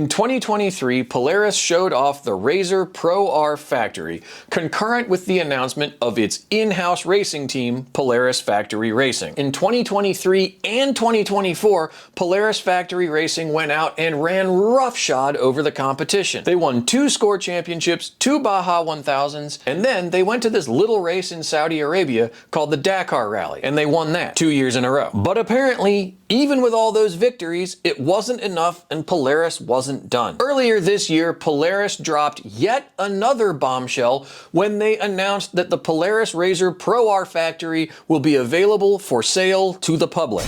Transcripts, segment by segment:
In 2023, Polaris showed off the RZR Pro R Factory, concurrent with the announcement of its in-house racing team, Polaris Factory Racing. In 2023 and 2024, Polaris Factory Racing went out and ran roughshod over the competition. They won 2 score championships, 2 Baja 1000s, and then they went to this little race in Saudi Arabia called the Dakar Rally, and they won that 2 years in a row. But apparently, even with all those victories, it wasn't enough and Polaris wasn't done. Earlier this year, Polaris dropped yet another bombshell when they announced that the Polaris RZR Pro R Factory will be available for sale to the public.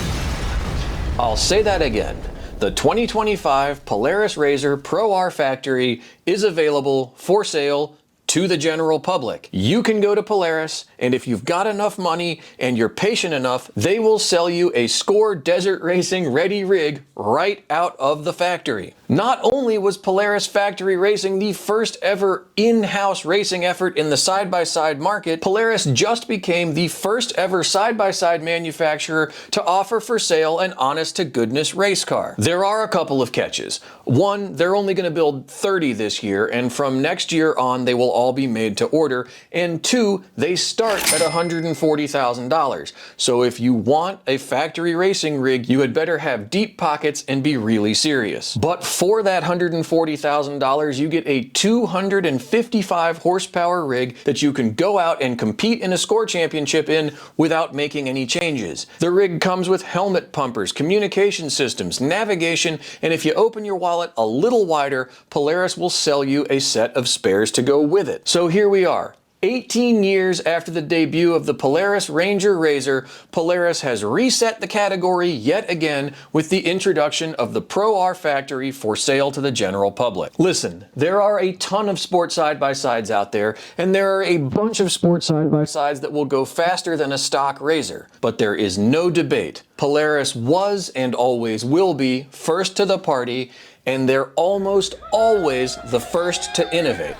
I'll say that again. The 2025 Polaris RZR Pro R Factory is available for sale to the general public. You can go to Polaris, and if you've got enough money and you're patient enough, they will sell you a Score Desert Racing ready rig right out of the factory. Not only was Polaris Factory Racing the first ever in-house racing effort in the side-by-side market, Polaris just became the first ever side-by-side manufacturer to offer for sale an honest-to-goodness race car. There are a couple of catches. One, they're only going to build 30 this year, and from next year on, they will all be made to order. And 2, they start at $140,000. So if you want a factory racing rig, you had better have deep pockets and be really serious. But for that $140,000, you get a 255 horsepower rig that you can go out and compete in a score championship in without making any changes. The rig comes with helmet pumpers, communication systems, navigation, and if you open your wallet a little wider, Polaris will sell you a set of spares to go with it. So here we are. 18 years after the debut of the Polaris Ranger RZR, Polaris has reset the category yet again with the introduction of the Pro R Factory for sale to the general public. Listen, there are a ton of sport side-by-sides out there, and there are a bunch of sport side-by-sides that will go faster than a stock RZR. But there is no debate. Polaris was and always will be first to the party, and they're almost always the first to innovate.